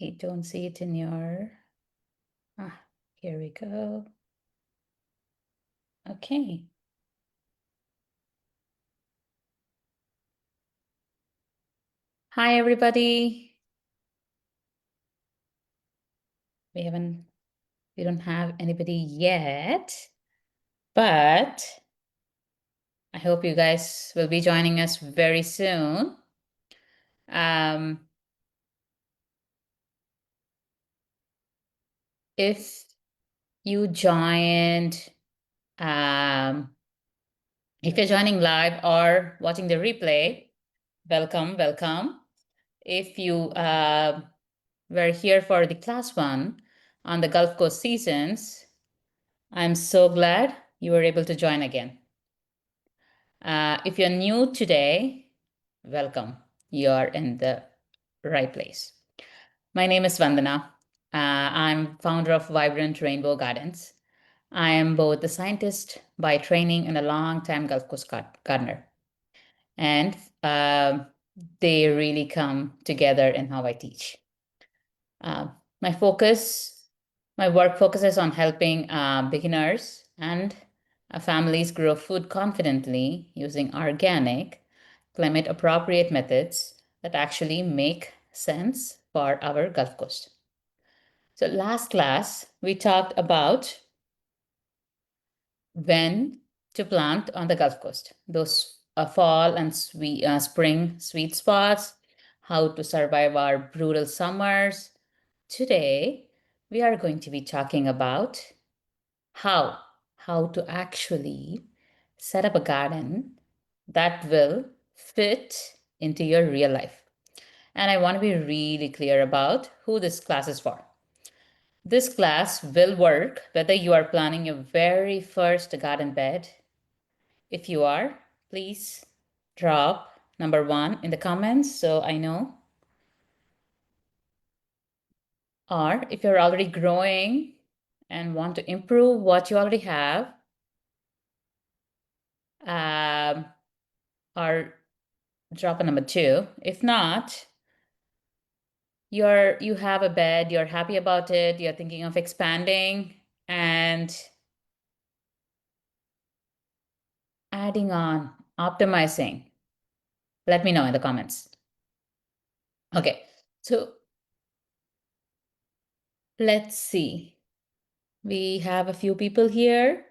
I don't see it in your, here we go. Okay. Hi, everybody. We don't have anybody yet, but I hope you guys will be joining us very soon. If you joined, if you're joining live or watching the replay, welcome, welcome. If you were here for the class 1 on the Gulf Coast seasons, I'm so glad you were able to join again. If you're new today, welcome. You're in the right place. My name is Vandana. I'm founder of Vibrant Rainbow Gardens. I am both a scientist by training and a long-time Gulf Coast gardener. And they really come together in how I teach. My work focuses on helping beginners and families grow food confidently using organic, climate appropriate methods that actually make sense for our Gulf Coast. So last class, we talked about when to plant on the Gulf Coast, those fall and spring sweet spots, how to survive our brutal summers. Today, we are going to be talking about how to actually set up a garden that will fit into your real life. And I want to be really clear about who this class is for. This class will work whether you are planning your very first garden bed. If you are, please drop number 1 in the comments so I know. Or if you're already growing and want to improve what you already have, or drop a number 2. If not, you have a bed, you're happy about it, you're thinking of expanding and adding on, optimizing, let me know in the comments. Okay, so let's see. We have a few people here.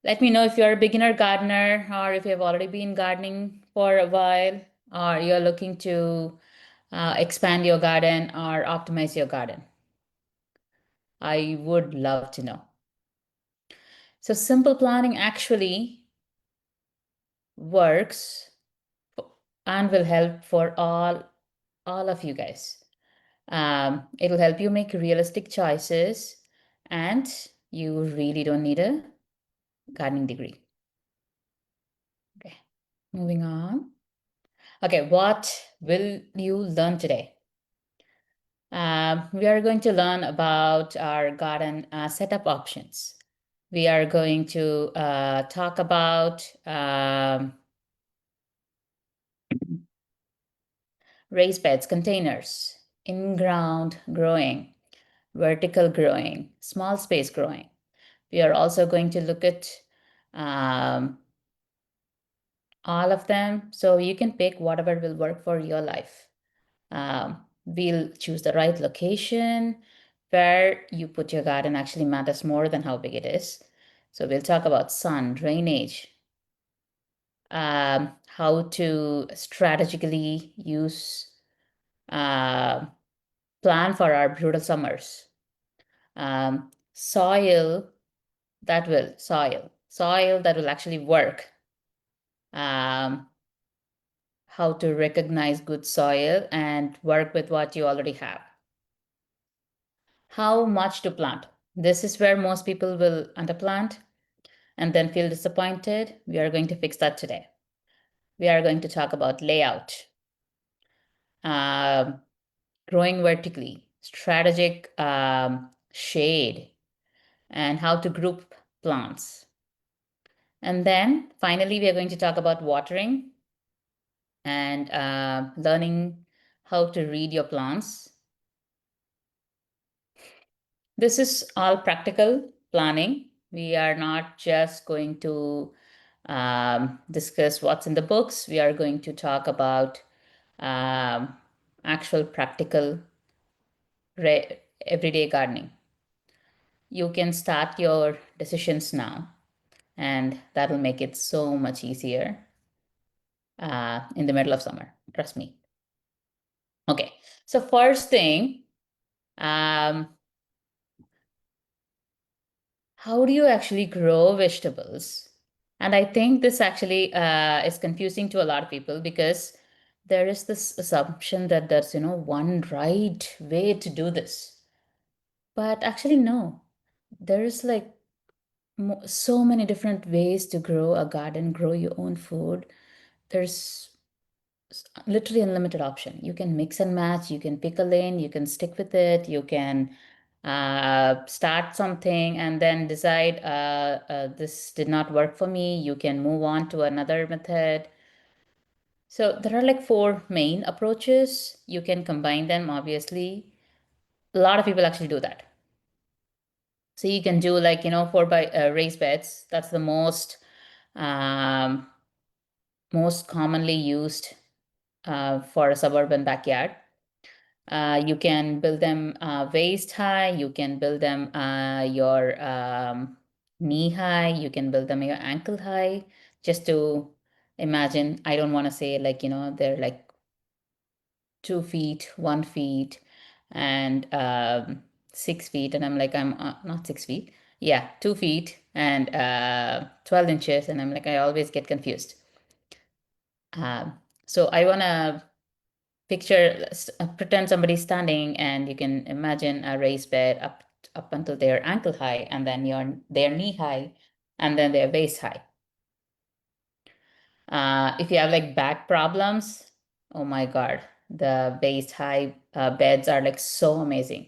Let me know if you're a beginner gardener or if you've already been gardening for a while or you're looking to expand your garden or optimize your garden. I would love to know. So simple planning actually works and will help for all of you guys. It'll help you make realistic choices and you really don't need a gardening degree. Okay, moving on. Okay, what will you learn today? We are going to learn about our garden setup options. We are going to talk about raised beds, containers, in-ground growing, vertical growing, small space growing. We are also going to look at all of them, so you can pick whatever will work for your life. We'll choose the right location. Where you put your garden actually matters more than how big it is. So we'll talk about sun, drainage, how to strategically use plan for our brutal summers. Soil that will actually work. How to recognize good soil and work with what you already have. How much to plant? This is where most people will underplant and then feel disappointed. We are going to fix that today. We are going to talk about layout, growing vertically, strategic shade, and how to group plants. And then finally, we are going to talk about watering and learning how to read your plants. This is all practical planning. We are not just going to discuss what's in the books. We are going to talk about um, actual practical everyday gardening. You can start your decisions now, and that'll make it so much easier in the middle of summer. Trust me. Okay, so first thing, um, how do you actually grow vegetables? And I think this actually is confusing to a lot of people because there is this assumption that there's, one right way to do this. But actually, no. There is like so many different ways to grow a garden, grow your own food. There's literally unlimited option. You can mix and match, you can pick a lane, you can stick with it, you can start something and then decide this did not work for me. You can move on to another method. So there are like four main approaches. You can combine them, obviously. A lot of people actually do that. So you can do like, 4 by raised beds. That's the um, most commonly used for a suburban backyard. You can build them waist high. You can build them your knee high. You can build them your ankle high. Just to imagine, I don't want to say like, they're like 2 feet, 1 feet, and 6 feet. And I'm like, I'm not 6 feet. Yeah, 2 feet and 12 inches. And I'm like, I always get confused. So I want to pretend somebody's standing and you can imagine a raised bed up until their ankle high and then their knee high and then their waist high. If you have like back problems, oh my God, the waist high beds are like so amazing.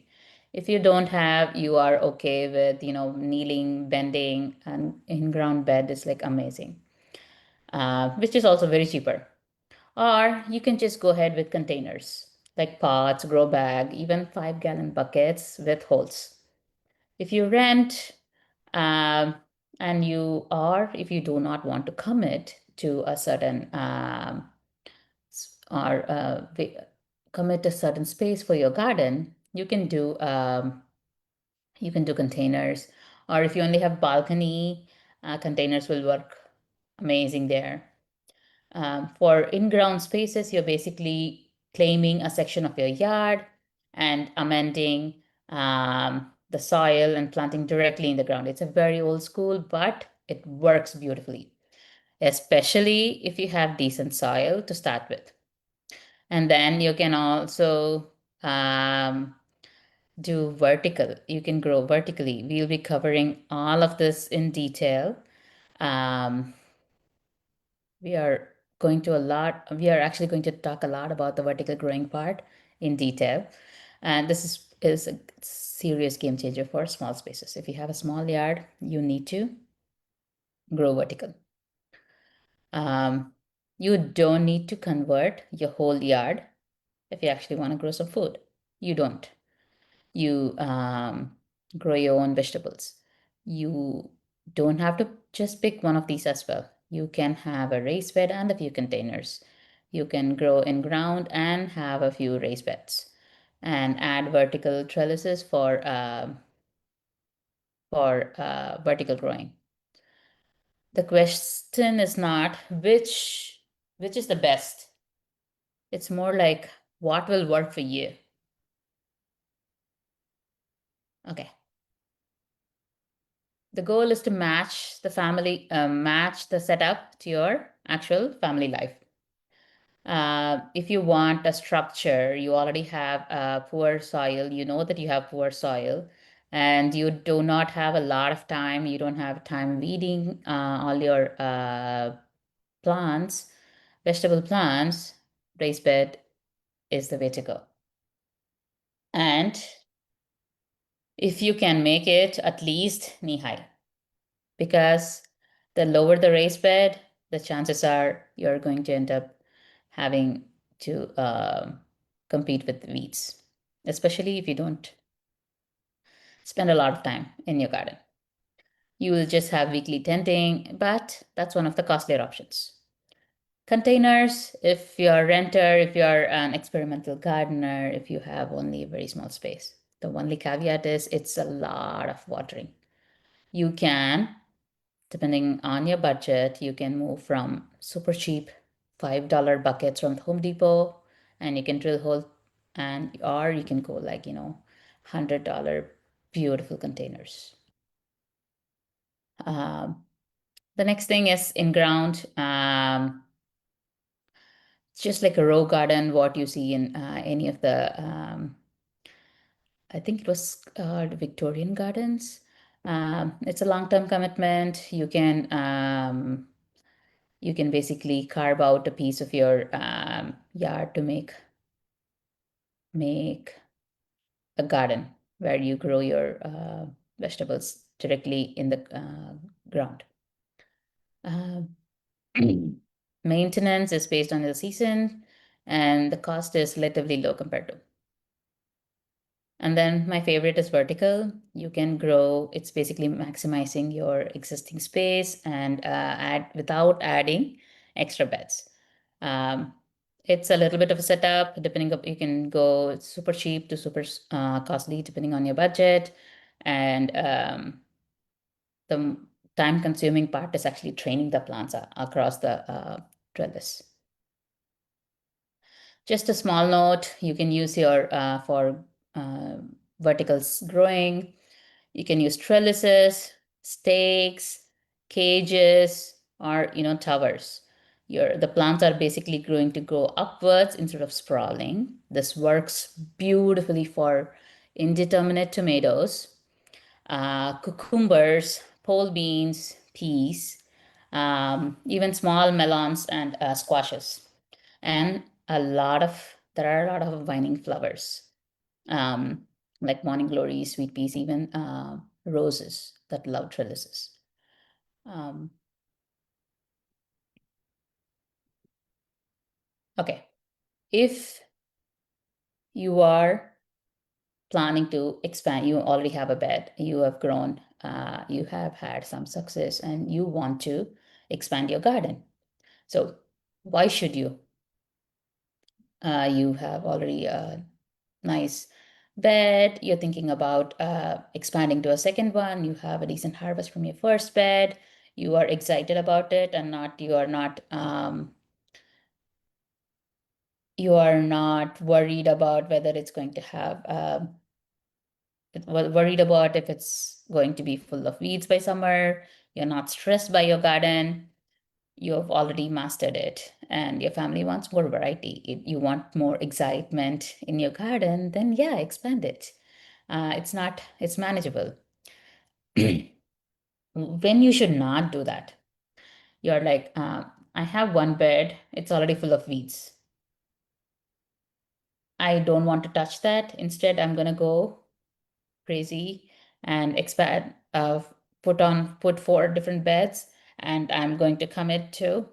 If you don't have, you are okay with, kneeling, bending, and in-ground bed is like amazing, which is also very cheaper. Or you can just go ahead with containers like pots, grow bag, even 5-gallon buckets with holes. If you rent, um, and if you do not want to commit to a certain or commit a certain space for your garden, you can do containers. Or if you only have balcony, containers will work amazing there. For in-ground spaces, you're basically claiming a section of your yard and amending the soil and planting directly in the ground. It's a very old school, but it works beautifully, especially if you have decent soil to start with. And then you can also um, do vertical. You can grow vertically. We'll be covering all of this in detail. Um, we are we are actually going to talk a lot about the vertical growing part in detail. And this is a serious game changer for small spaces. If you have a small yard, you need to grow vertical. You don't need to convert your whole yard if you actually want to grow some food. You don't. You grow your own vegetables. You don't have to just pick one of these as well. You can have a raised bed and a few containers. You can grow in ground and have a few raised beds and add vertical trellises for vertical growing. The question is not which is the best. It's more like what will work for you. Okay. The goal is to match the setup to your actual family life. If you want a structure, you already have poor soil, you know that you have poor soil, and you do not have a lot of time, you don't have time weeding all your plants, vegetable plants, raised bed is the way to go. And if you can make it at least knee high, because the lower the raised bed, the chances are you're going to end up having to compete with weeds, especially if you don't spend a lot of time in your garden. You will just have weekly tending, but that's one of the costlier options. Containers, if you're a renter, if you're an experimental gardener, if you have only a very small space. The only caveat is it's a lot of watering. You can, depending on your budget, you can move from super cheap $5 buckets from Home Depot and you can drill hole, and or you can go like, $100 beautiful containers. The next thing is in ground. Just like a row garden, what you see in any of the, I think it was Victorian gardens. It's a long-term commitment. You can basically carve out a piece of your yard to make a garden where you grow your vegetables directly in the ground. Maintenance is based on the season, and the cost is relatively low compared to. And then my favorite is vertical. You can grow, it's basically maximizing your existing space and add without adding extra beds. It's a little bit of a setup, depending on, you can go super cheap to super costly, depending on your budget. And the time consuming part is actually training the plants across the trellis. Just a small note, you can use your, for verticals growing, you can use trellises, stakes, cages, or towers. The plants are basically going to grow upwards instead of sprawling. This works beautifully for indeterminate tomatoes, cucumbers, pole beans, peas, even small melons and squashes. And there are a lot of vining flowers, like morning glories, sweet peas, even roses that love trellises. Okay, if you are planning to expand, you already have a bed, you have grown, you have had some success, and you want to expand your garden. So why should you? You have already a nice bed, you're thinking about expanding to a second one, you have a decent harvest from your first bed, you are excited about it, and you are not worried about whether it's going to have worried about if it's going to be full of weeds by summer. You're not stressed by your garden. You've already mastered it, and your family wants more variety. If you want more excitement in your garden, then yeah, expand it. It's manageable. When you should not do that, you're like, I have one bed, it's already full of weeds. I don't want to touch that. Instead, I'm gonna go crazy and expand, put 4 different beds, and I'm going to commit to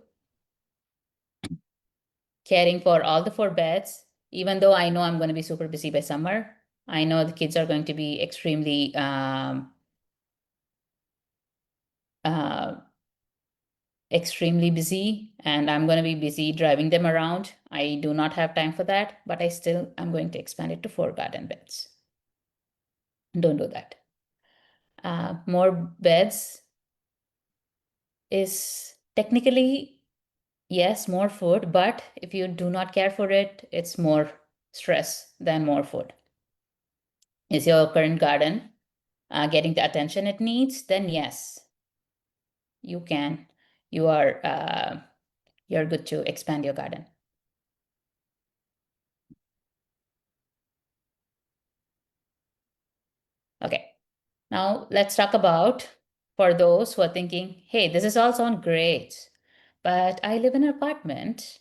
caring for all the 4 beds, even though I know I'm going to be super busy by summer. I know the kids are going to be extremely extremely busy, and I'm going to be busy driving them around. I do not have time for that, but I'm going to expand it to 4 garden beds. Don't do that. More beds is technically, yes, more food, but if you do not care for it, it's more stress than more food. Is your current garden getting the attention it needs? Then yes, you can. You're good to expand your garden. Okay, now let's talk about, for those who are thinking, hey, this is all sound great, but I live in an apartment,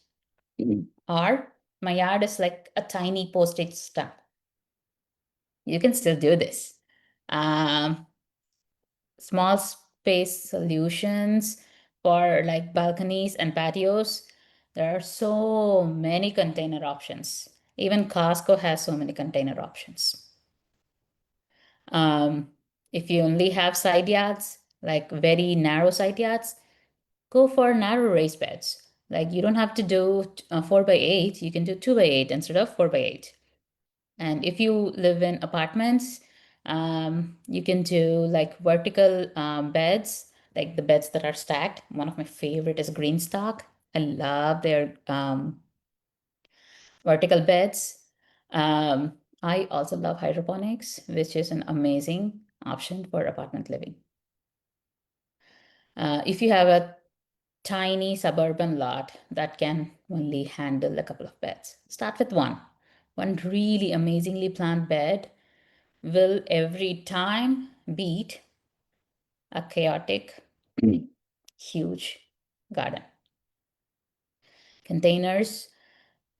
or my yard is like a tiny postage stamp. You can still do this. Small space solutions for like balconies and patios. There are so many container options. Even Costco has so many container options. If you only have side yards, like very narrow side yards, go for narrow raised beds. Like you don't have to do 4 by 8, you can do 2 by 8 instead of 4 by 8. And if you live in apartments, you can do like vertical beds, like the beds that are stacked. One of my favorite is Greenstock. I love their vertical beds. I also love hydroponics, which is an amazing option for apartment living. If you have a tiny suburban lot that can only handle a couple of beds, start with one. One really amazingly planned bed will every time beat a chaotic, huge garden. Containers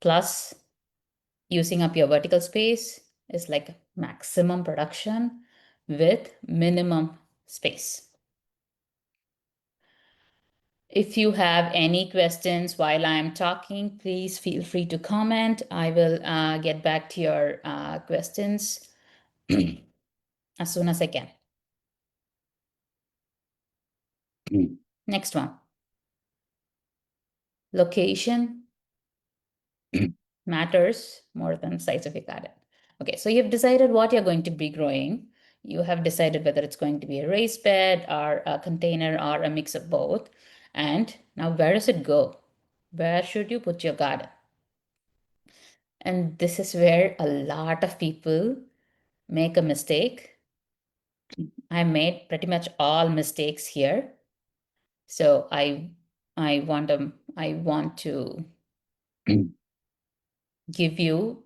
plus using up your vertical space is like maximum production with minimum space. If you have any questions while I'm talking, please feel free to comment. I will get back to your questions as soon as I can. Next one. Location matters more than size of your garden. Okay, so you've decided what you're going to be growing. You have decided whether it's going to be a raised bed or a container or a mix of both. And now where does it go? Where should you put your garden? And this is where a lot of people make a mistake. I made pretty much all mistakes here. So I want to give you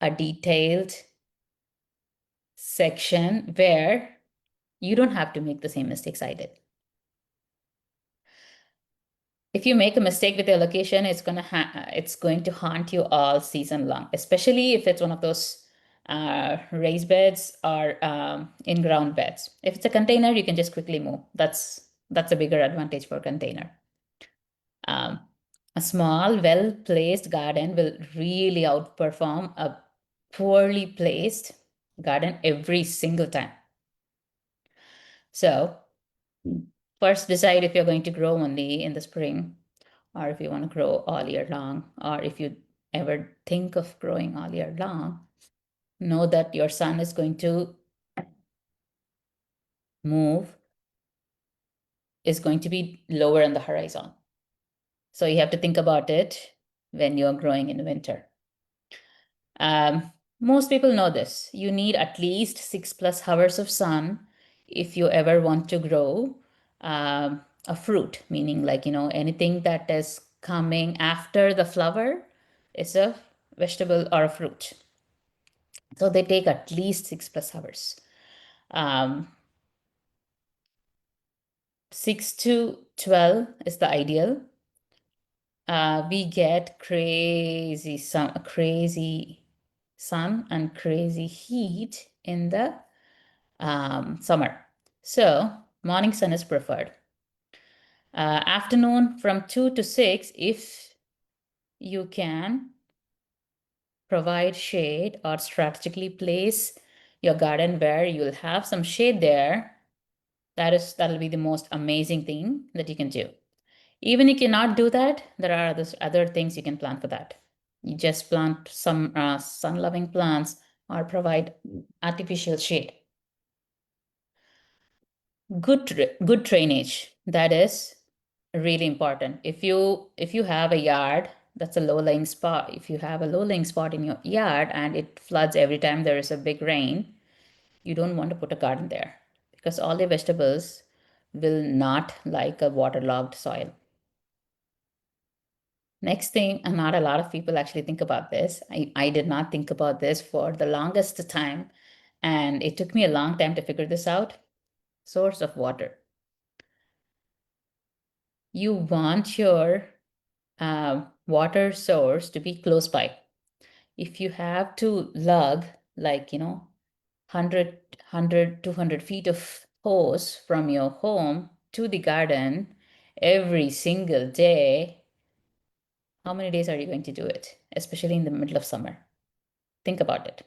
a detailed section where you don't have to make the same mistakes I did. If you make a mistake with your location, it's going to haunt you all season long, especially if it's one of those raised beds or in-ground beds. If it's a container, you can just quickly move. That's a bigger advantage for container. A small, well-placed garden will really outperform a poorly placed garden every single time. So first decide if you're going to grow only in the spring, or if you want to grow all year long, or if you ever think of growing all year long, know that your sun is going to move, is going to be lower on the horizon. So you have to think about it when you're growing in winter. Most people know this. You need at least 6+ hours of sun if you ever want to grow a fruit, meaning like, anything that is coming after the flower is a vegetable or a fruit. So they take at least 6+ hours. 6 to 12 is the ideal. We get crazy sun and crazy heat in the summer. So morning sun is preferred. Afternoon from 2 to 6, if you can provide shade or strategically place your garden where you'll have some shade there, that'll be the most amazing thing that you can do. Even if you cannot do that, there are other things you can plant for that. You just plant some sun-loving plants or provide artificial shade. Good drainage, that is really important. If you have a yard that's a low-lying spot, if you have a low-lying spot in your yard and it floods every time there is a big rain, you don't want to put a garden there because all the vegetables will not like a waterlogged soil. Next thing, and not a lot of people actually think about this. I did not think about this for the longest time, and it took me a long time to figure this out. Source of water. You want your water source to be close by. If you have to lug like 200 feet of hose from your home to the garden every single day, How many days are you going to do it, especially in the middle of summer? Think about it.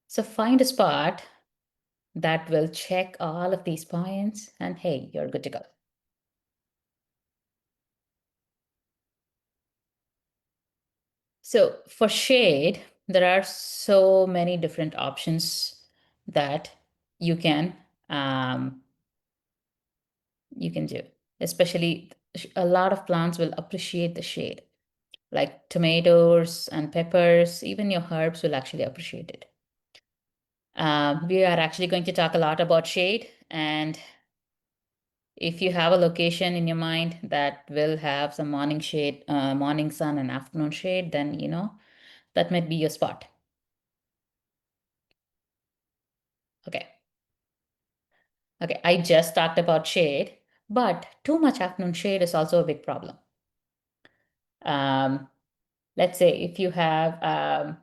So find a spot that will check all of these points, and hey, you're good to go. So for shade, there are so many different options that you can um, you can do. Especially a lot of plants will appreciate the shade, like tomatoes and peppers. Even your herbs will actually appreciate it. We are actually going to talk a lot about shade, and if you have a location in your mind that will have some morning shade, morning sun and afternoon shade, then that might be your spot. Okay. Okay, I just talked about shade, but too much afternoon shade is also a big problem. Um, let's say if you have a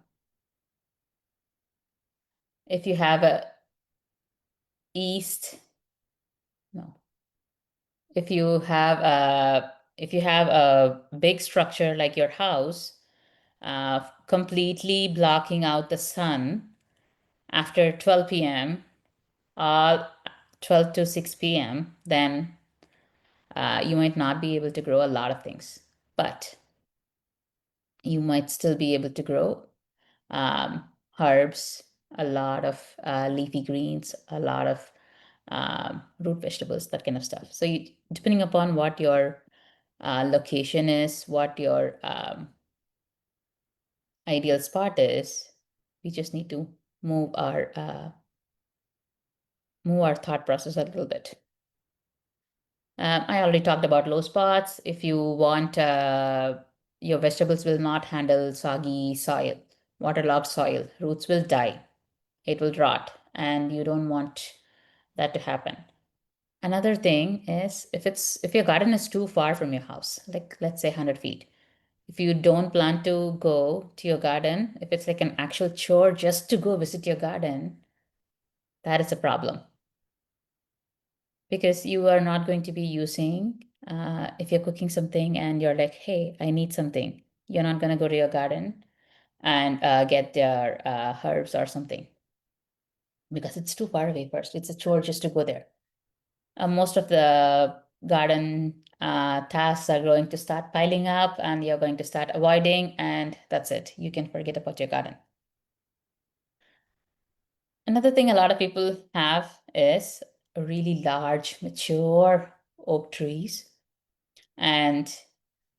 east, no, if you have a big structure like your house, completely blocking out the sun after 12 p.m. or 12 to 6 p.m., then you might not be able to grow a lot of things, but you might still be able to grow um, herbs, a lot of leafy greens, a lot of root vegetables, that kind of stuff. So, depending upon what your location is, what your ideal spot is, we just need to move our thought process a little bit. I already talked about low spots. If you want, your vegetables will not handle soggy soil, waterlogged soil. Roots will die, it will rot, and you don't want that to happen. Another thing is if your garden is too far from your house, like let's say 100 feet, if you don't plan to go to your garden, if it's like an actual chore just to go visit your garden, that is a problem because you are not going to be using, if you're cooking something and you're like, hey, I need something, you're not going to go to your garden and get their herbs or something because it's too far away first. It's a chore just to go there. Most of the garden tasks are going to start piling up and you're going to start avoiding, and that's it. You can forget about your garden. Another thing a lot of people have is really large, mature oak trees and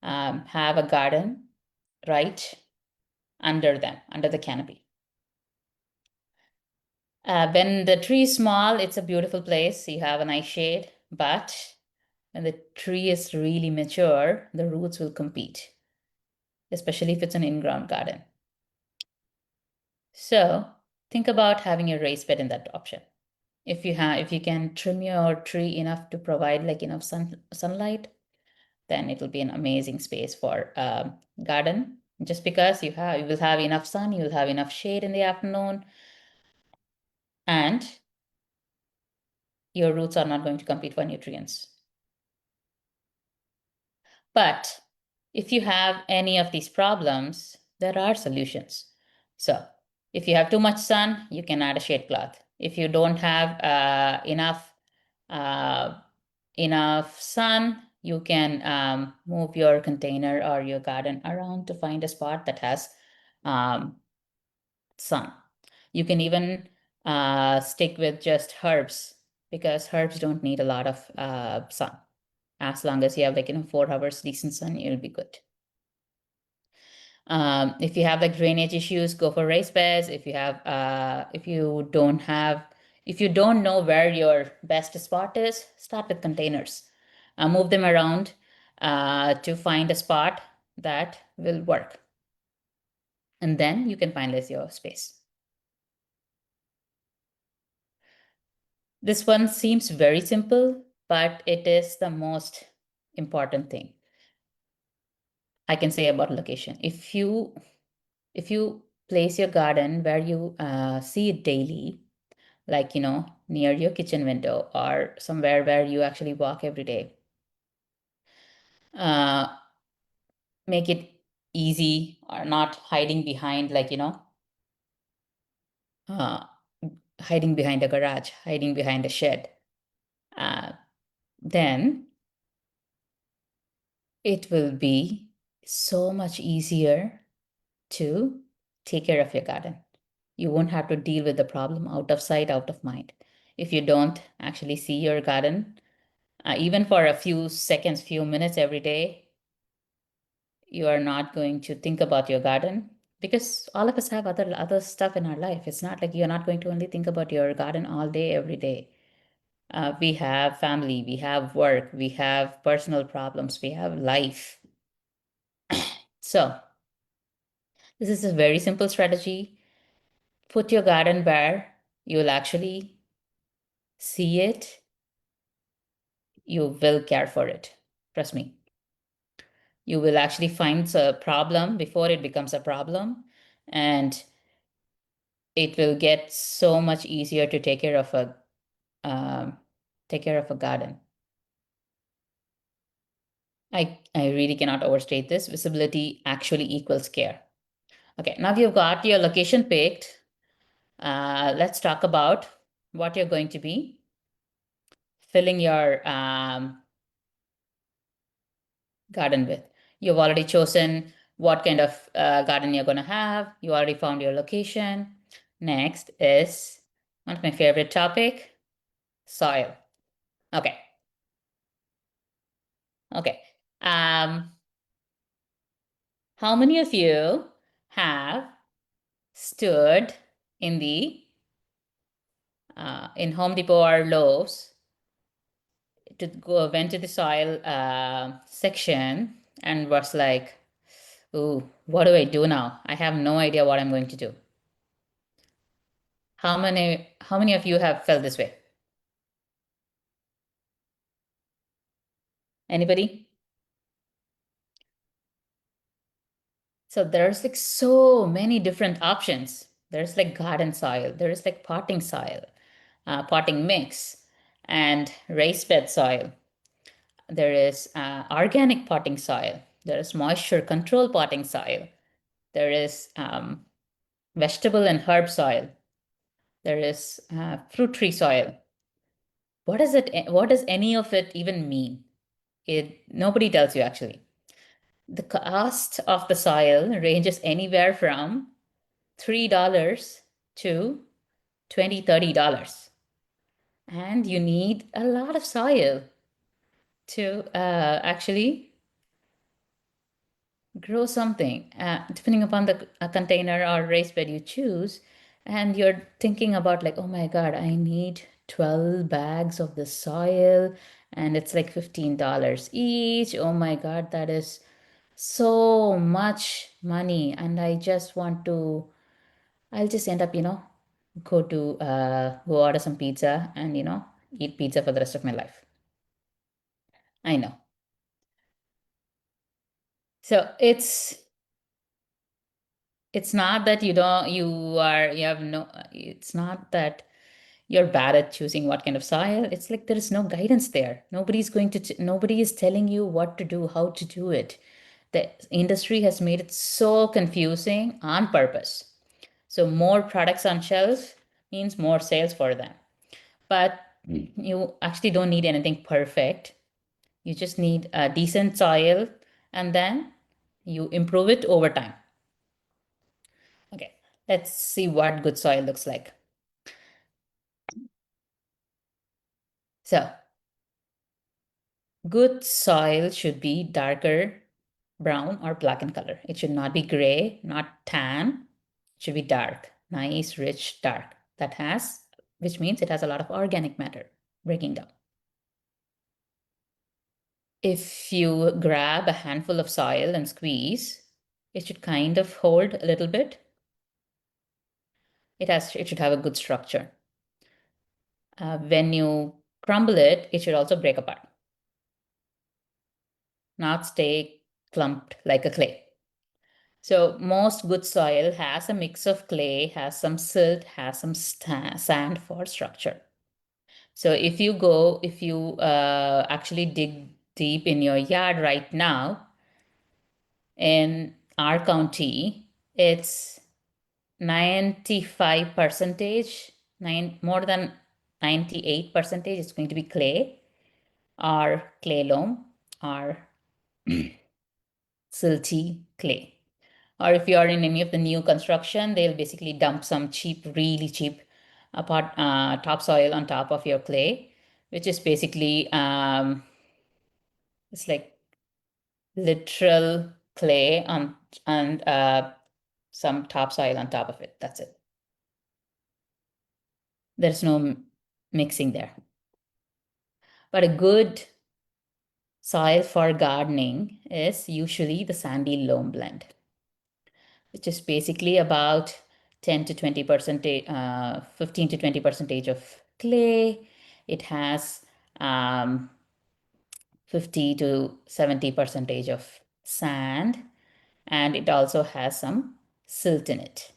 have a garden right under them, under the canopy. When the tree is small, it's a beautiful place. You have a nice shade, but when the tree is really mature, the roots will compete, especially if it's an in-ground garden. So think about having a raised bed in that option. If you can trim your tree enough to provide like enough sunlight, then it will be an amazing space for garden. Just because you will have enough sun, you will have enough shade in the afternoon, and your roots are not going to compete for nutrients. But if you have any of these problems, there are solutions. So if you have too much sun, you can add a shade cloth. If you don't have uh, enough sun, you can move your container or your garden around to find a spot that has um, sun. You can even stick with just herbs because herbs don't need a lot of sun. As long as you have 4 hours decent sun, you'll be good. If you have like drainage issues, go for raised beds. If you don't know where your best spot is, start with containers. Move them around to find a spot that will work. And then you can finalize your space. This one seems very simple, but it is the most important thing I can say about location. If you place your garden where you see it daily, like near your kitchen window or somewhere where you actually walk every day, uh, make it easy, or not hiding behind, like, uh, hiding behind a garage, hiding behind a shed. Then it will be so much easier to take care of your garden. You won't have to deal with the problem out of sight, out of mind. If you don't actually see your garden, even for a few seconds, few minutes every day, you are not going to think about your garden, because all of us have other stuff in our life. It's not like you're not going to only think about your garden all day, every day. We have family, we have work, we have personal problems, we have life. So this is a very simple strategy. Put your garden bare. You will actually see it. You will care for it. Trust me. You will actually find a problem before it becomes a problem. And it will get so much easier to um, take care of a garden. I really cannot overstate this. Visibility actually equals care. Okay, now you've got your location picked. Let's talk about what you're going to be filling your garden with. You've already chosen what kind of garden you're going to have. You already found your location. Next is one of my favorite topic, soil. Okay. Okay. How many of you have stood in the in Home Depot or Lowe's to go went to the soil section and was like, "Ooh, what do I do now? I have no idea what I'm going to do." How many of you have felt this way? Anybody? So there's like so many different options. There's like garden soil, there's like potting soil, potting mix, and raised bed soil. There is organic potting soil. There is moisture control potting soil. There is vegetable and herb soil. There is fruit tree soil. What is it? What does any of it even mean? Nobody tells you actually. The cost of the soil ranges anywhere from $3 to $20, $30. And you need a lot of soil to actually grow something, depending upon the container or raised bed you choose. And you're thinking about like, oh my God, I need 12 bags of the soil and it's like $15 each. Oh my God, that is so much money. And I'll just end up, go order some pizza and, eat pizza for the rest of my life. I know. So it's not that you have no, it's not that you're bad at choosing what kind of soil. It's like there is no guidance there. Nobody is telling you what to do, how to do it. The industry has made it so confusing on purpose. So more products on shelf means more sales for them. But you actually don't need anything perfect. You just need a decent soil, and then you improve it over time. Okay, let's see what good soil looks like. So, good soil should be darker brown or black in color. It should not be gray, not tan. It should be dark, nice, rich, dark. Which means it has a lot of organic matter breaking down. If you grab a handful of soil and squeeze, it should kind of hold a little bit. It should have a good structure. When you crumble it, it should also break apart, not stay clumped like a clay. So most good soil has a mix of clay, has some silt, has some sand for structure. So if you actually dig deep in your yard right now, in our county, it's 95 percentage, more than 98 percentage is going to be clay or clay loam or silty clay. Or if you are in any of the new construction, they'll basically dump some cheap, really cheap topsoil on top of your clay, which is basically it's like literal clay on and some topsoil on top of it. That's it. There's no mixing there. But a good soil for gardening is usually the sandy loam blend, which is basically about 10 to 20 percentage, 15 to 20 percentage of clay. It has 50 to 70 percentage of sand, and it also has some silt in it.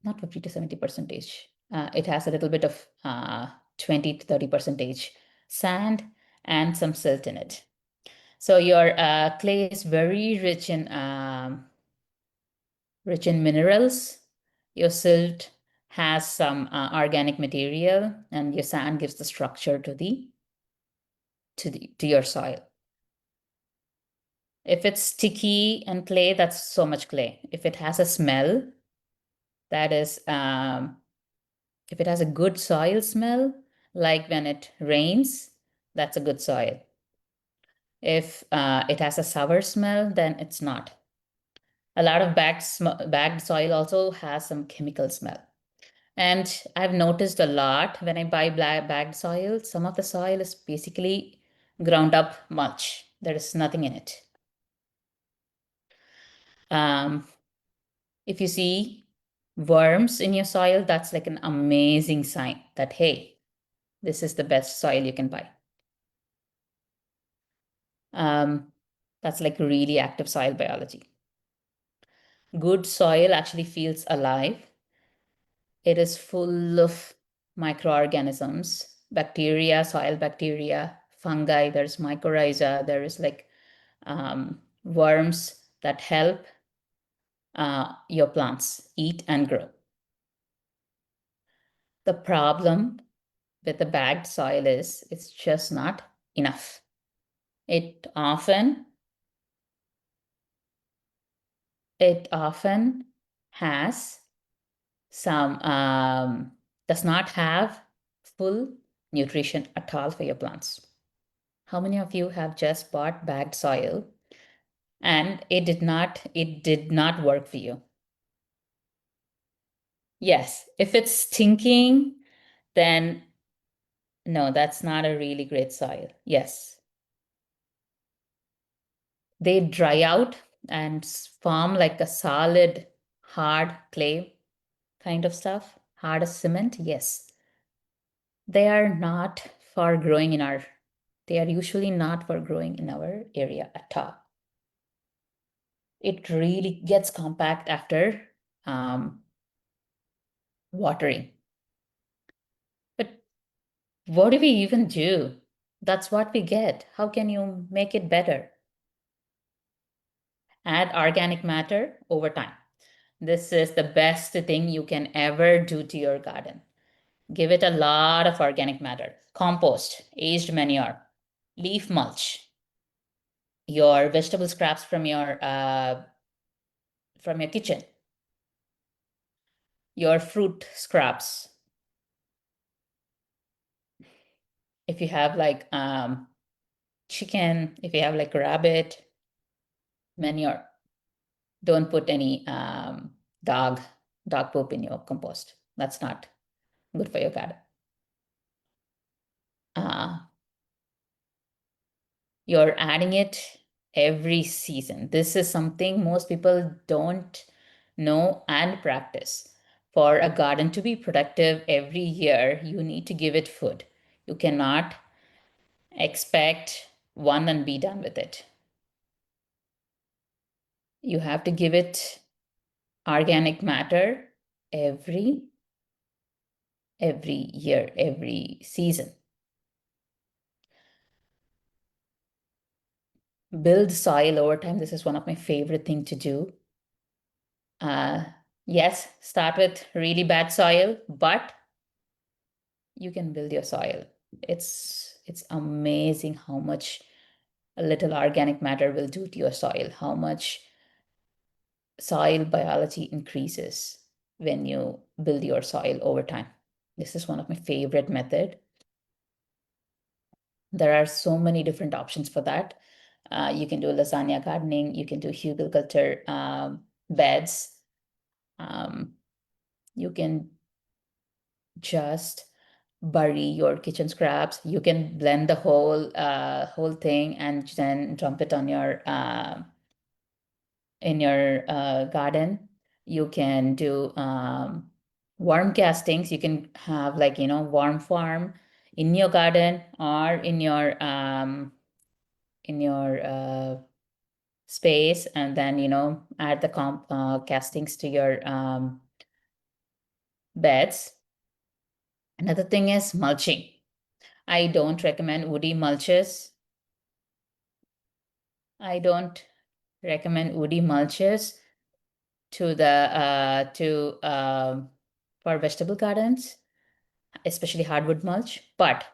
Not 50 to 70 percentage. It has a little bit of 20 to 30 percentage sand and some silt in it. So your clay is very rich in minerals. Your silt has some organic material, and your sand gives the structure to your soil. If it's sticky and clay, that's so much clay. If it has a smell, that is, if it has a good soil smell, like when it rains, that's a good soil. If it has a sour smell, then it's not. A lot of bagged soil also has some chemical smell. And I've noticed a lot when I buy bagged soil, some of the soil is basically ground up mulch. There is nothing in it. If you see worms in your soil, that's like an amazing sign that, hey, this is the best soil you can buy. That's like really active soil biology. Good soil actually feels alive. It is full of microorganisms, bacteria, soil bacteria, fungi, there's mycorrhiza, there is like worms that help your plants eat and grow. The problem with the bagged soil is it's just not enough. It often has some does not have full nutrition at all for your plants. How many of you have just bought bagged soil and it did not work for you? Yes, if it's stinking, then no, that's not a really great soil. Yes. They dry out and form like a solid, hard clay kind of stuff, hard as cement. Yes. They are not for growing they are usually not for growing in our area at all. It really gets compact after watering. But what do we even do? That's what we get. How can you make it better? Add organic matter over time. This is the best thing you can ever do to your garden. Give it a lot of organic matter, compost, aged manure, leaf mulch, your vegetable scraps from your kitchen, your fruit scraps. If you have like chicken, if you have like rabbit, manure. Don't put any dog poop in your compost. That's not good for your garden. You're adding it every season. This is something most people don't know and practice. For a garden to be productive every year, you need to give it food. You cannot expect one and be done with it. You have to give it organic matter every year, every season. build soil over time. This is one of my favorite thing to do. Yes, start with really bad soil, but you can build your soil. It's amazing how much a little organic matter will do to your soil, how much soil biology increases when you build your soil over time. This is one of my favorite method. There are so many different options for that. You can do lasagna gardening, you can do hugelkultur beds. You can just bury your kitchen scraps. You can blend the whole thing and then dump it on your in your garden. You can do worm castings. You can have like worm farm in your garden or in your space, and then add the castings to your beds. Another thing is mulching. I don't recommend woody mulches. I don't recommend woody mulches to the to for vegetable gardens, especially hardwood mulch. But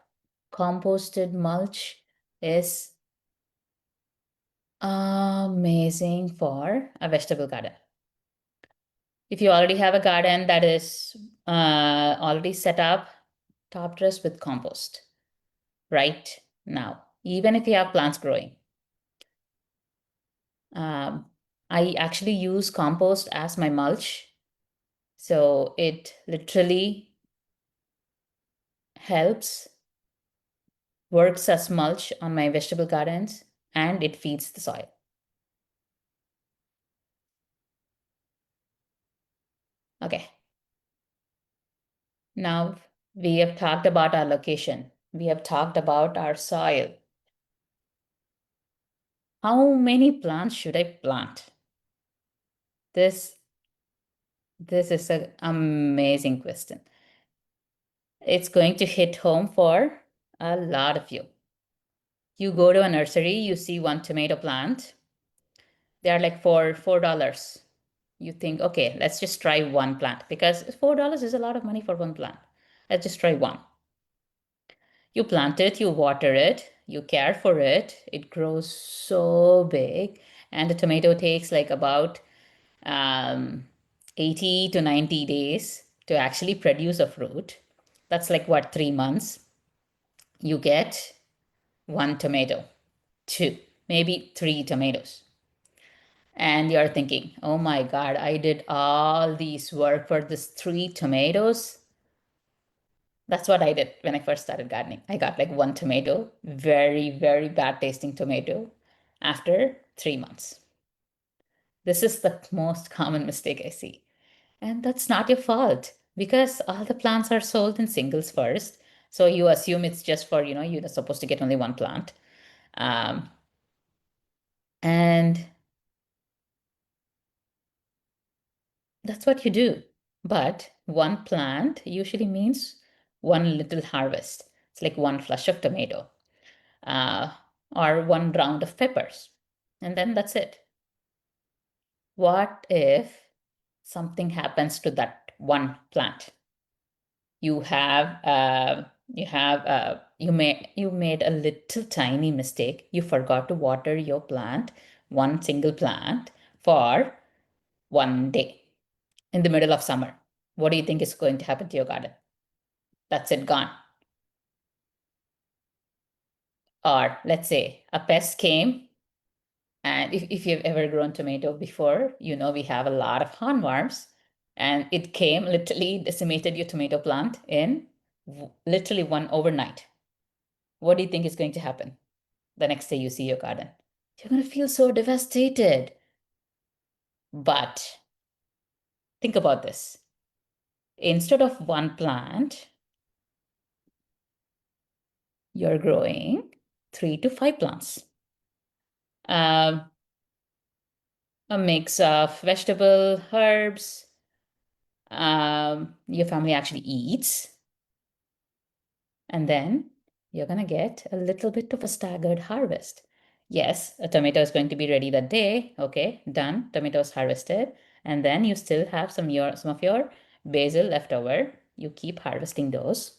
composted mulch is amazing for a vegetable garden. If you already have a garden that is already set up, top dress with compost right now, even if you have plants growing. Um, I actually use compost as my mulch. So it literally helps, works as mulch on my vegetable gardens, and it feeds the soil. Okay. Now we have talked about our location. We have talked about our soil. How many plants should I plant? This is an amazing question. It's going to hit home for a lot of you. You go to a nursery, you see one tomato plant. They are like $4. You think, okay, let's just try one plant, because $4 is a lot of money for one plant. Let's just try one. You plant it, you water it, you care for it. It grows so big, and the tomato takes like about 80 to 90 days to actually produce a fruit. That's like what, 3 months? You get one tomato, two, maybe three tomatoes. And you're thinking, oh my God, I did all these work for this three tomatoes. That's what I did when I first started gardening. I got like one tomato, very, very bad tasting tomato, after 3 months. This is the most common mistake I see. And that's not your fault, because all the plants are sold in singles first. So you assume it's just for, you're supposed to get only one plant. And that's what you do. But one plant usually means one little harvest. It's like one flush of tomato, uh, or one round of peppers. And then that's it. What if something happens to that one plant? You made a little tiny mistake. You forgot to water your plant, one single plant, for one day in the middle of summer. What do you think is going to happen to your garden? That's it, gone. Or let's say a pest came, and if you've ever grown tomato before, we have a lot of hornworms, and it came, literally decimated your tomato plant in literally one overnight. What do you think is going to happen the next day you see your garden? You're going to feel so devastated. But think about this. Instead of one plant, you're growing 3 to 5 plants. A mix of vegetable, herbs, your family actually eats. And then you're going to get a little bit of a staggered harvest. Yes, a tomato is going to be ready that day. Okay, done. Tomatoes harvested. And then you still have some of your basil left over. You keep harvesting those.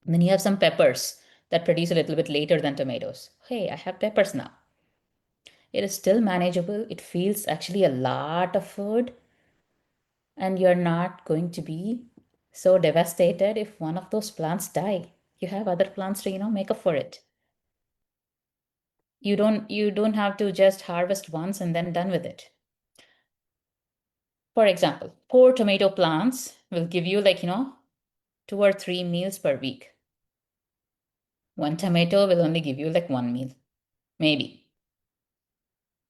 And then you have some peppers that produce a little bit later than tomatoes. Hey, I have peppers now. It is still manageable. It feels actually a lot of food, and you're not going to be so devastated if one of those plants die. You have other plants to, make up for it. You don't have to just harvest once and then done with it. For example, 4 tomato plants will give you 2 or 3 meals per week. 1 tomato will only give you 1 meal, maybe.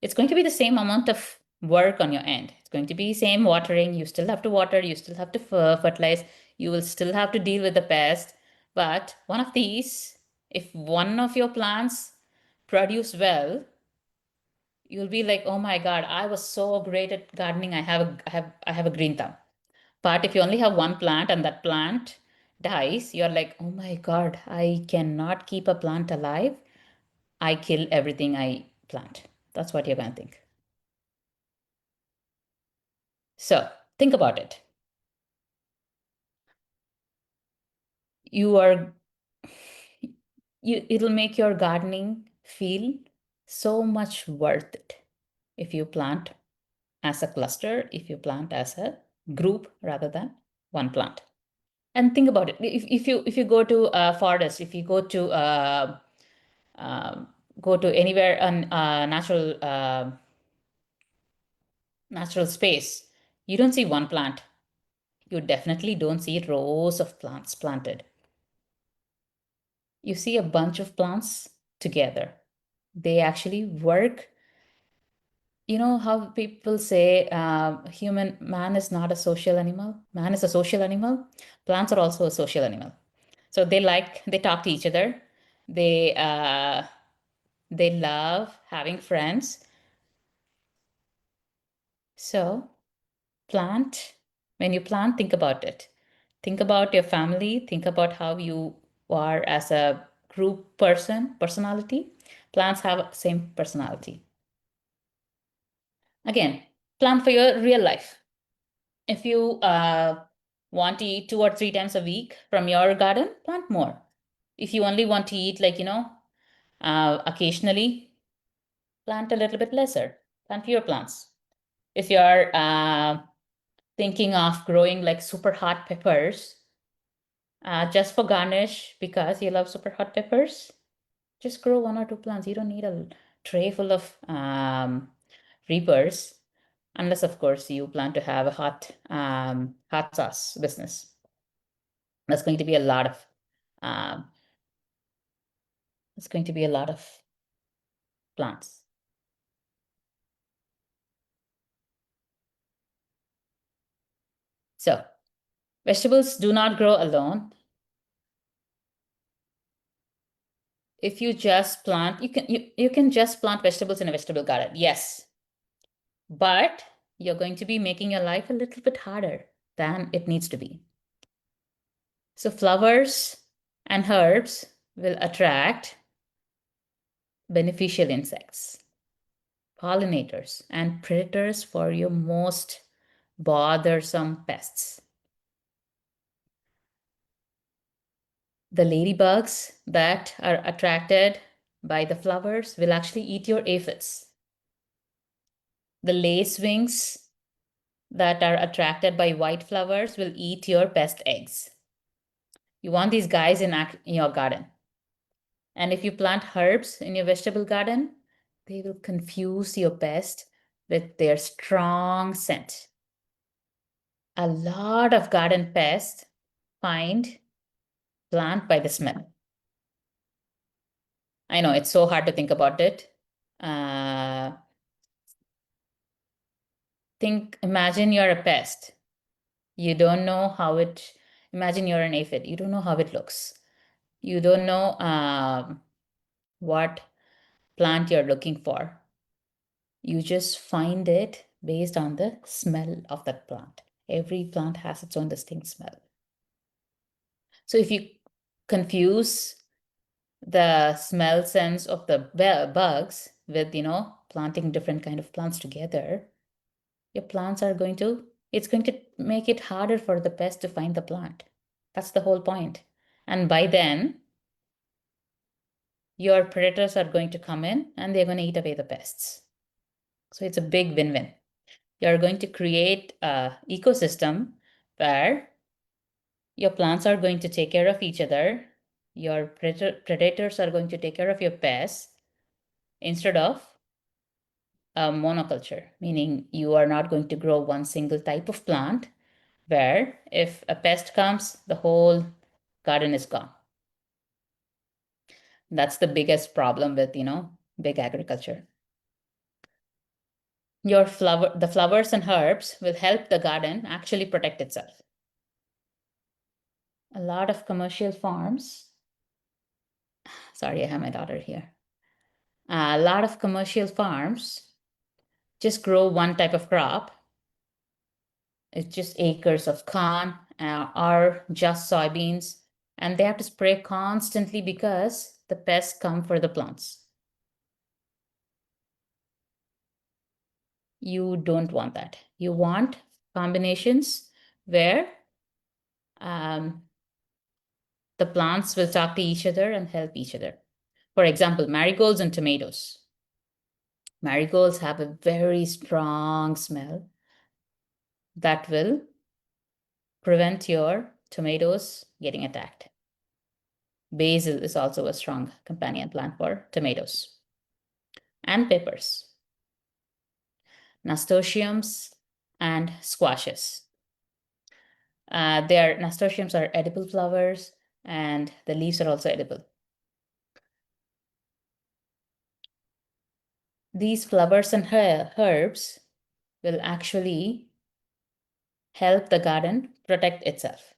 It's going to be the same amount of work on your end. It's going to be same watering. You still have to water, you still have to fertilize, you will still have to deal with the pest. But one of these, if one of your plants produce well, you'll be like, oh my God, I was so great at gardening. I have a green thumb. But if you only have one plant and that plant dies, you're like, oh my God, I cannot keep a plant alive. I kill everything I plant. That's what you're going to think. So think about it. You are it'll make your gardening feel so much worth it if you plant as a cluster, if you plant as a group rather than one plant. And think about it. If you go to a forest, if you uh, go to anywhere on natural space, you don't see one plant. You definitely don't see rows of plants planted. You see a bunch of plants together. They actually work. You know how people say man is not a social animal, man is a social animal. Plants are also a social animal. So they talk to each other. They love having friends. So plant, when you plant, think about it. Think about your family, think about how you are as a group personality. Plants have same personality. Again, plan for your real life. If you want to eat 2 or 3 times a week from your garden, plant more. If you only want to eat occasionally, plant a little bit lesser. Plant fewer plants. If you're thinking of growing super hot peppers, just for garnish because you love super hot peppers, just grow 1 or 2 plants. You don't need a tray full of reapers, unless of course you plan to have a hot sauce business. That's going to be a lot of um, it's going to be a lot of plants. So vegetables do not grow alone. If you just plant, you can just plant vegetables in a vegetable garden. Yes, but you're going to be making your life a little bit harder than it needs to be. So flowers and herbs will attract beneficial insects, pollinators, and predators for your most bothersome pests. The ladybugs that are attracted by the flowers will actually eat your aphids. The lacewings that are attracted by white flowers will eat your pest eggs. You want these guys in your garden. And if you plant herbs in your vegetable garden, they will confuse your pest with their strong scent. A lot of garden pests find plant by the smell. I know it's so hard to think about it. Imagine you're a pest. You don't know imagine you're an aphid. You don't know how it looks. You don't know what plant you're looking for. You just find it based on the smell of that plant. Every plant has its own distinct smell. So if you confuse the smell sense of the bugs with, planting different kind of plants together, your plants are going to, it's going to make it harder for the pest to find the plant. That's the whole point. And by then, your predators are going to come in and they're going to eat away the pests. So it's a big win-win. You're going to create a ecosystem where your plants are going to take care of each other. Your predators are going to take care of your pests instead of a monoculture, meaning you are not going to grow one single type of plant where if a pest comes, the whole garden is gone. That's the biggest problem with, big agriculture. The flowers and herbs will help the garden actually protect itself. A lot of commercial farms, sorry, I have my daughter here. A lot of commercial farms just grow one type of crop. It's just acres of corn or just soybeans, and they have to spray constantly because the pests come for the plants. You don't want that. You want combinations where the plants will talk to each other and help each other. For example, marigolds and tomatoes. Marigolds have a very strong smell that will prevent your tomatoes getting attacked. Basil is also a strong companion plant for tomatoes. And peppers. Nasturtiums and squashes. Nasturtiums are edible flowers and the leaves are also edible. These flowers and herbs will actually help the garden protect itself.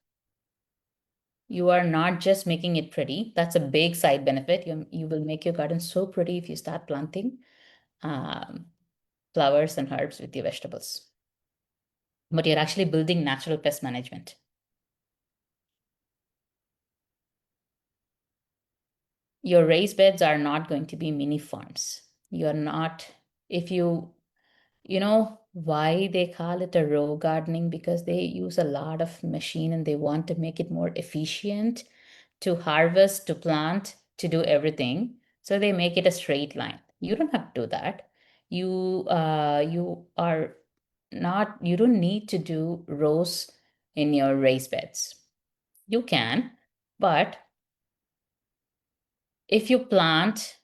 You are not just making it pretty. That's a big side benefit. You will make your garden so pretty if you start planting flowers and herbs with your vegetables. But you're actually building natural pest management. Your raised beds are not going to be mini farms. You're not, if you know why they call it a row gardening? Because they use a lot of machine and they want to make it more efficient to harvest, to plant, to do everything. So they make it a straight line. You don't have to do that. You you don't need to do rows in your raised beds. You can, but if you plant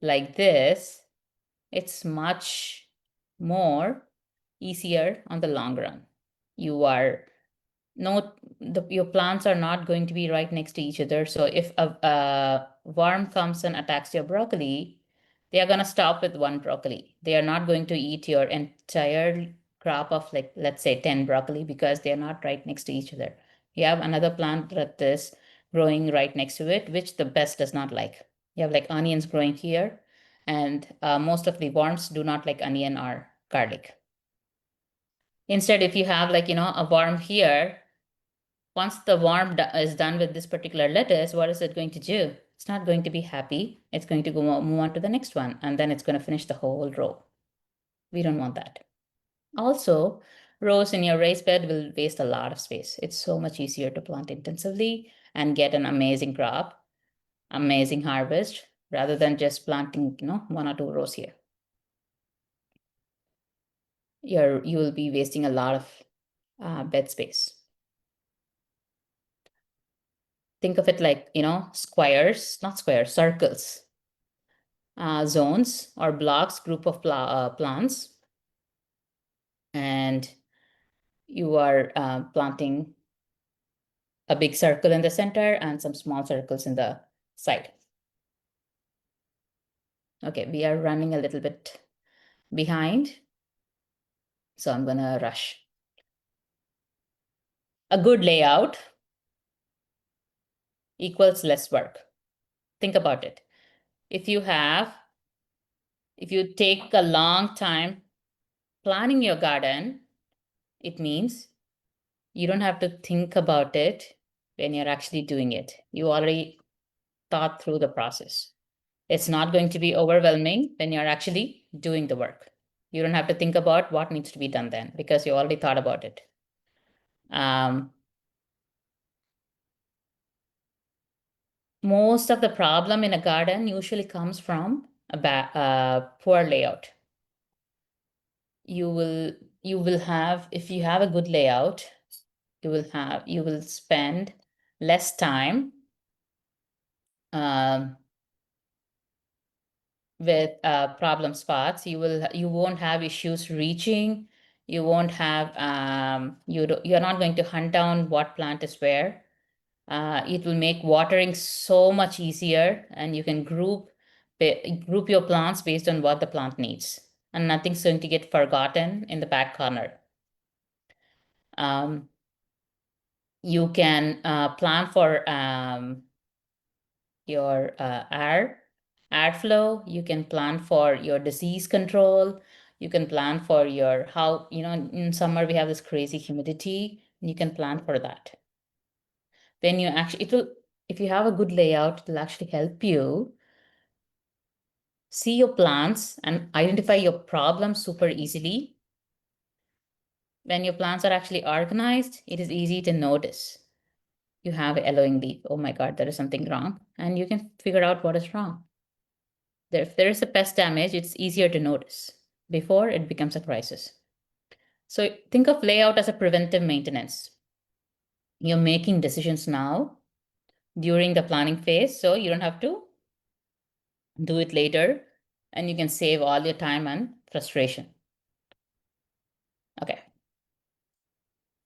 like this, it's much more easier on the long run. Your plants are not going to be right next to each other. So if a worm comes and attacks your broccoli, they are going to stop with one broccoli. They are not going to eat your entire crop of, like, let's say 10 broccoli, because they are not right next to each other. You have another plant that is growing right next to it, which the pest does not like. You have like onions growing here, and most of the worms do not like onion or garlic. Instead, if you have like, a worm here, once the worm is done with this particular lettuce, what is it going to do? It's not going to be happy. It's going to move on to the next one, and then it's going to finish the whole row. We don't want that. Also, rows in your raised bed will waste a lot of space. It's so much easier to plant intensively and get an amazing crop, amazing harvest, rather than just planting, one or two rows here. You will be wasting a lot of bed space. Think of it like, squares, not squares, circles, zones or blocks, group of plants. And you are planting a big circle in the center and some small circles in the side. Okay, we are running a little bit behind, so I'm gonna rush. A good layout equals less work. Think about it. If you take a long time planning your garden, it means you don't have to think about it when you're actually doing it. You already thought through the process. It's not going to be overwhelming when you're actually doing the work. You don't have to think about what needs to be done then because you already thought about it. Most of the problem in a garden usually comes from a poor layout. You will have, if you have a good layout, you will spend less time with problem spots. You won't have issues reaching. You won't have you're not going to hunt down what plant is where. It will make watering so much easier, and you can group your plants based on what the plant needs, and nothing's going to get forgotten in the back corner. You can plan for your airflow. You can plan for your disease control. You can plan for your how, in summer we have this crazy humidity. You can plan for that. When you actually, if you have a good layout, it will actually help you see your plants and identify your problems super easily. When your plants are actually organized, it is easy to notice. You have a yellowing leaf. Oh my God, there is something wrong. And you can figure out what is wrong. If there is a pest damage, it's easier to notice before it becomes a crisis. So think of layout as a preventive maintenance. You're making decisions now during the planning phase, so you don't have to do it later, and you can save all your time and frustration. Okay.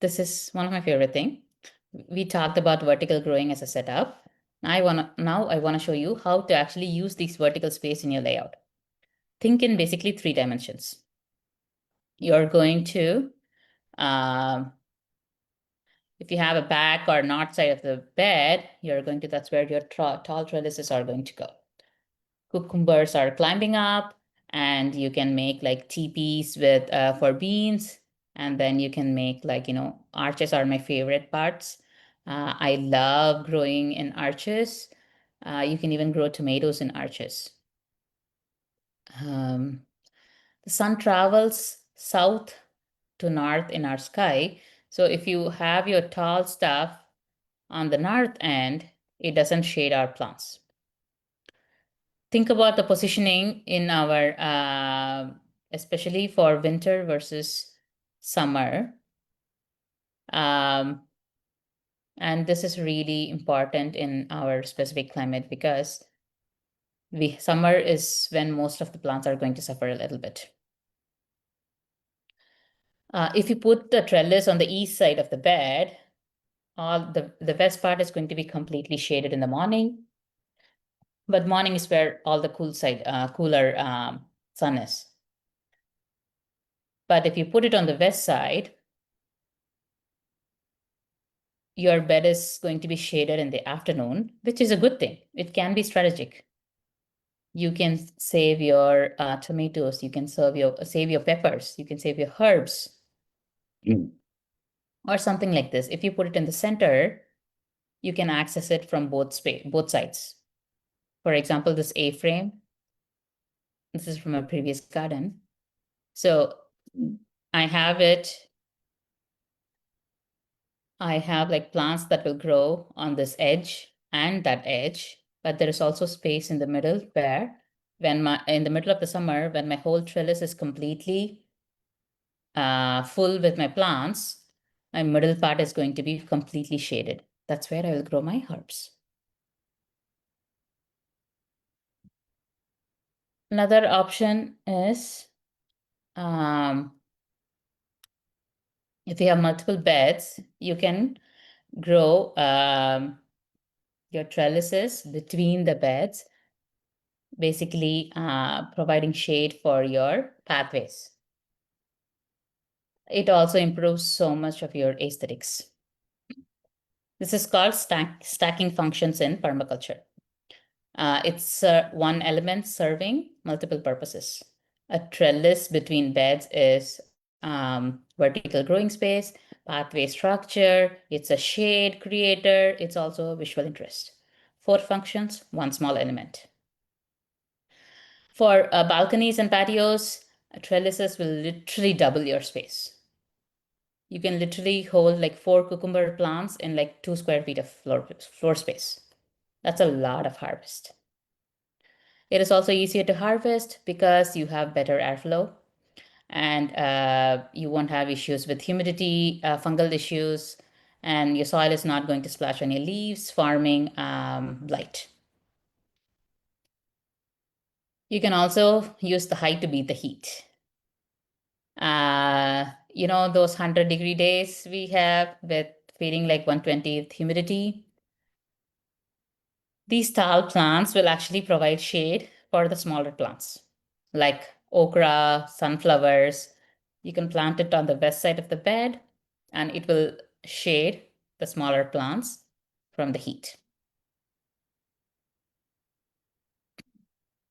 This is one of my favorite things. We talked about vertical growing as a setup. Now I wanna show you how to actually use these vertical space in your layout. Think in basically 3 dimensions. You're going to, if you have a back or north side of the bed, that's where your tall trellises are going to go. Cucumbers are climbing up, and you can make like teepees with for beans, and then you can make like, arches are my favorite parts. I love growing in arches. You can even grow tomatoes in arches. The sun travels south to north in our sky. So if you have your tall stuff on the north end, it doesn't shade our plants. Think about the positioning in our, especially for winter versus summer. And this is really important in our specific climate because summer is when most of the plants are going to suffer a little bit. If you put the trellis on the east side of the bed, the best part is going to be completely shaded in the morning. But morning is where all the cooler sun is. But if you put it on the west side, your bed is going to be shaded in the afternoon, which is a good thing. It can be strategic. You can save your tomatoes. You can save your peppers. You can save your herbs. Or something like this. If you put it in the center, you can access it from both sides. For example, this A-frame. This is from a previous garden. So I have like plants that will grow on this edge and that edge, but there is also space in the middle where in the middle of the summer, when my whole trellis is completely full with my plants, my middle part is going to be completely shaded. That's where I will grow my herbs. Another option is, if you have multiple beds, you can grow your trellises between the beds, basically providing shade for your pathways. It also improves so much of your aesthetics. This is called stacking functions in permaculture. It's one element serving multiple purposes. A trellis between beds is vertical growing space, pathway structure, it's a shade creator, it's also a visual interest. 4 functions, 1 small element. For balconies and patios, trellises will literally double your space. You can literally hold like 4 cucumber plants in like 2 square feet of floor space. That's a lot of harvest. It is also easier to harvest because you have better airflow, and you won't have issues with humidity, fungal issues, and your soil is not going to splash on your leaves, farming blight. You can also use the height to beat the heat. Those 100-degree days we have with feeling like 120 humidity. These tall plants will actually provide shade for the smaller plants, like okra, sunflowers. You can plant it on the west side of the bed, and it will shade the smaller plants from the heat.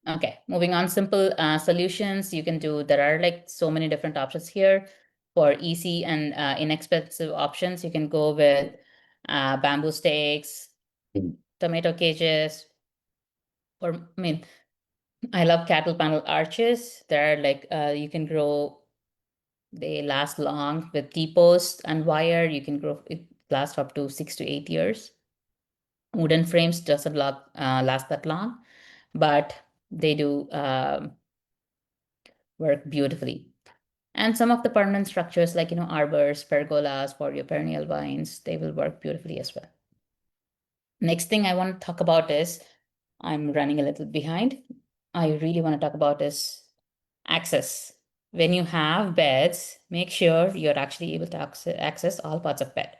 Okay, moving on, simple solutions you can do. There are like so many different options here. For easy and inexpensive options, you can go with bamboo stakes, tomato cages, or I love cattle panel arches. They're like you can grow, they last long with T-post and wire. You can grow, it lasts up to 6 to 8 years. Wooden frames doesn't last that long, but they do work beautifully. And some of the permanent structures like, arbors, pergolas for your perennial vines, they will work beautifully as well. Next thing I want to talk about is, I'm running a little behind. I really want to talk about is access. When you have beds, make sure you're actually able to access all parts of bed.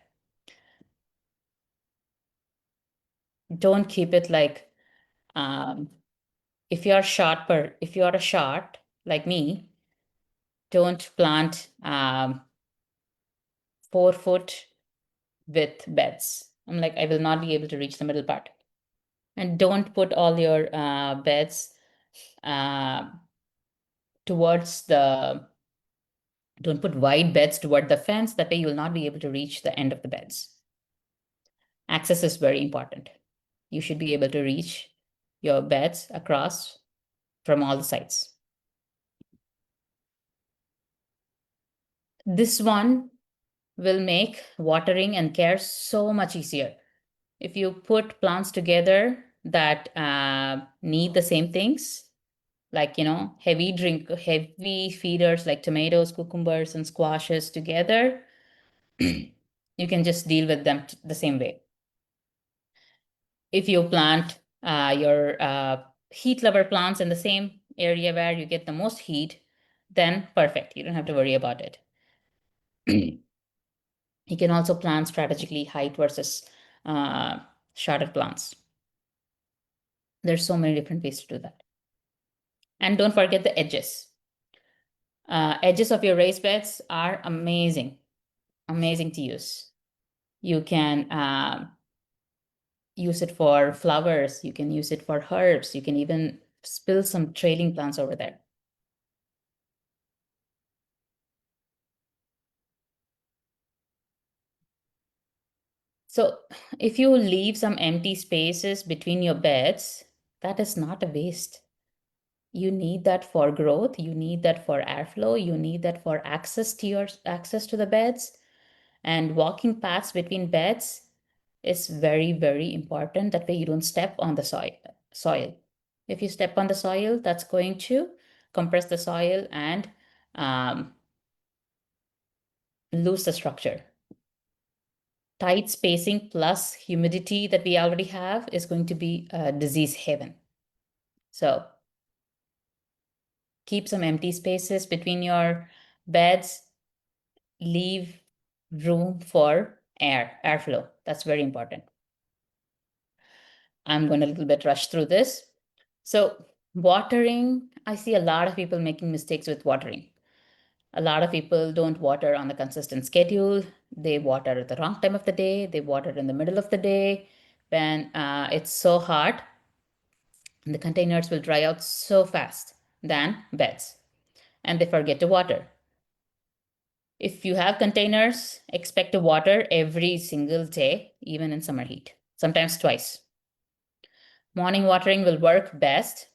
Don't keep it like, if you're a short like me, don't plant 4 foot with beds. I'm like, I will not be able to reach the middle part. And don't put all your beds uh, towards the, don't put wide beds toward the fence. That way you'll not be able to reach the end of the beds. Access is very important. You should be able to reach your beds across from all the sides. This one will make watering and care so much easier. If you put plants together that need the same things, like, heavy feeders like tomatoes, cucumbers, and squashes together, you can just deal with them the same way. If you plant your heat lover plants in the same area where you get the most heat, then perfect. You don't have to worry about it. You can also plant strategically height versus shorter plants. There's so many different ways to do that. And don't forget the edges. Edges of your raised beds are amazing to use. You can use it for flowers. You can use it for herbs. You can even spill some trailing plants over there. So if you leave some empty spaces between your beds, that is not a waste. You need that for growth. You need that for airflow. You need that for access to the beds. And walking paths between beds is very, very important. That way you don't step on the soil. If you step on the soil, that's going to compress the soil and lose the structure. Tight spacing plus humidity that we already have is going to be a disease haven. So keep some empty spaces between your beds. Leave room for airflow. That's very important. I'm going to a little bit rush through this. So watering, I see a lot of people making mistakes with watering. A lot of people don't water on a consistent schedule. They water at the wrong time of the day. They water in the middle of the day when it's so hot. The containers will dry out so fast than beds, and they forget to water. If you have containers, expect to water every single day, even in summer heat, sometimes twice. Morning watering will work best,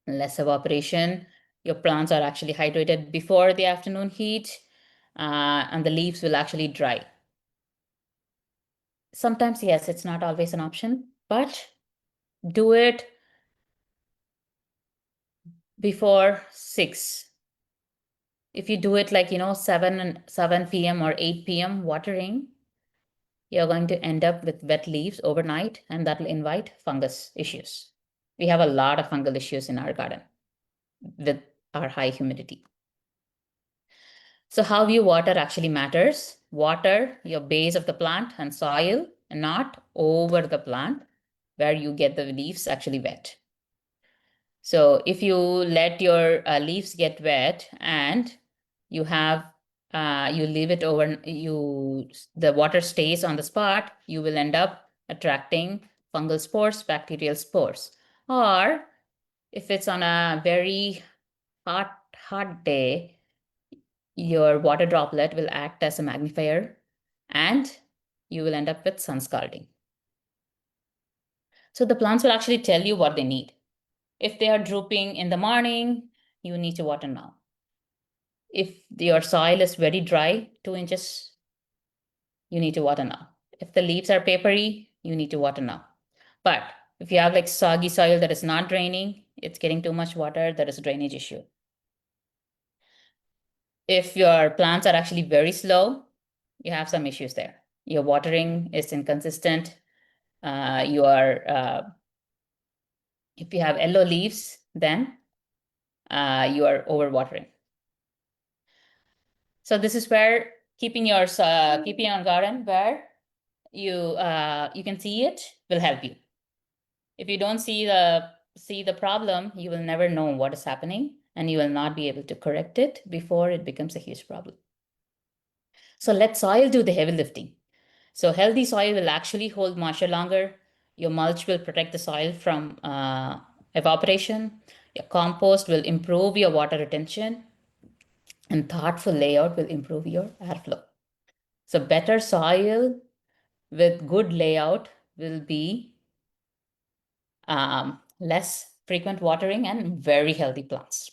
less evaporation. Your plants are actually hydrated before the afternoon heat, and the leaves will actually dry. Sometimes, yes, it's not always an option, but do it before 6. If you do it like, 7 p.m. or 8 p.m. watering, you're going to end up with wet leaves overnight, and that will invite fungus issues. We have a lot of fungal issues in our garden with our high humidity. So how you water actually matters. Water your base of the plant and soil, and not over the plant where you get the leaves actually wet. So if you let your leaves get wet and you have you leave it over, the water stays on the spot, you will end up attracting fungal spores, bacterial spores. Or if it's on a very hot day, your water droplet will act as a magnifier and you will end up with sun scalding. So the plants will actually tell you what they need. If they are drooping in the morning, you need to water now. If your soil is very dry, 2 inches, you need to water now. If the leaves are papery, you need to water now. But if you have like soggy soil that is not draining, it's getting too much water, there is a drainage issue. If your plants are actually very slow, you have some issues there. Your watering is inconsistent. You are If you have yellow leaves, then you are overwatering. So this is where keeping your garden where you can see it will help you. If you don't see the problem, you will never know what is happening, and you will not be able to correct it before it becomes a huge problem. So let soil do the heavy lifting. So healthy soil will actually hold moisture longer. Your mulch will protect the soil from evaporation. Your compost will improve your water retention, and thoughtful layout will improve your airflow. So better soil with good layout will be less frequent watering and very healthy plants.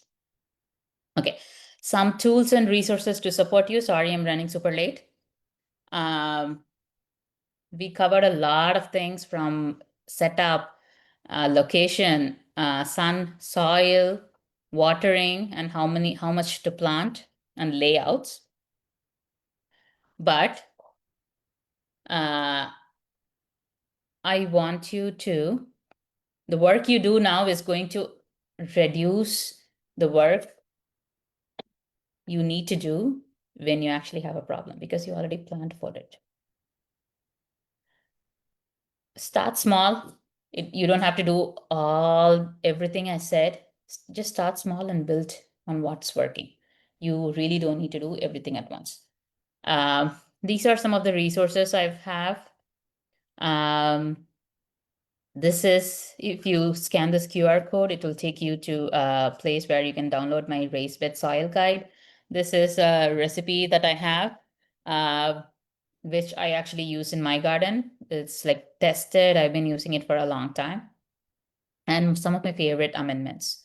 Okay, some tools and resources to support you. Sorry, I'm running super late. We covered a lot of things from setup, location, sun, soil, watering, and how much to plant, and layouts. But I want you to, the work you do now is going to reduce the work you need to do when you actually have a problem, because you already planned for it. Start small. You don't have to do everything I said. Just start small and build on what's working. You really don't need to do everything at once. These are some of the resources I have. This is, if you scan this QR code, it will take you to a place where you can download my raised bed soil guide. This is a recipe that I have, which I actually use in my garden. It's like tested. I've been using it for a long time. And some of my favorite amendments.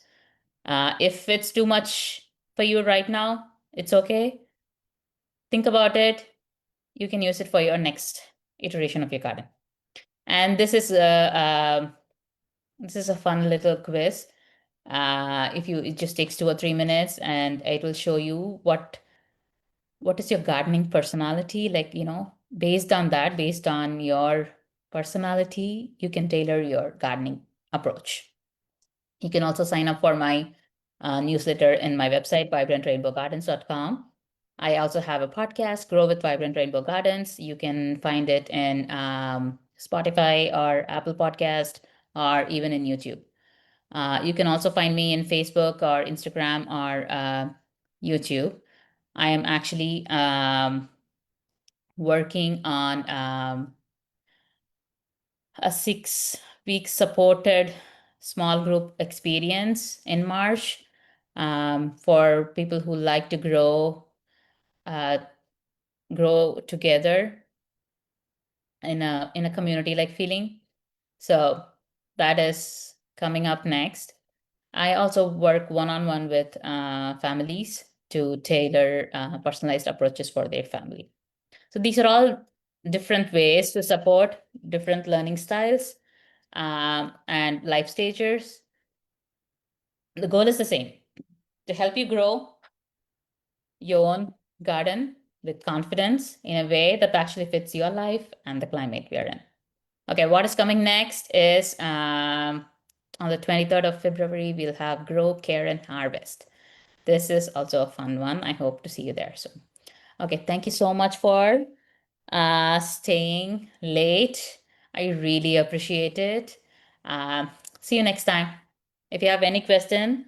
If it's too much for you right now, it's okay. Think about it. You can use it for your next iteration of your garden. And this is a fun little quiz. It just takes 2 or 3 minutes, and it will show you what is your gardening personality. Like, based on that, based on your personality, you can tailor your gardening approach. You can also sign up for my newsletter in my website, vibrantrainbowgardens.com. I also have a podcast, Grow with Vibrant Rainbow Gardens. You can find it in Spotify or Apple Podcast, or even in YouTube. You can also find me in Facebook or Instagram or YouTube. I am actually working on a 6-week supported small group experience in March for people who like to uh, grow together in a community like feeling. So that is coming up next. I also work one-on-one with families to tailor personalized approaches for their family. So these are all different ways to support different learning styles and life stages. The goal is the same, to help you grow your own garden with confidence in a way that actually fits your life and the climate we are in. Okay, what is coming next is on the 23rd of February, we'll have Grow, Care, and Harvest. This is also a fun one. I hope to see you there soon. Okay, thank you so much for staying late. I really appreciate it. See you next time. If you have any question,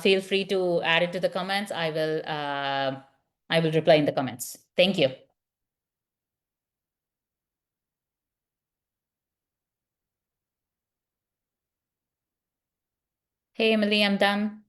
feel free to add it to the comments. I will reply in the comments. Thank you. Hey, Emily, I'm done.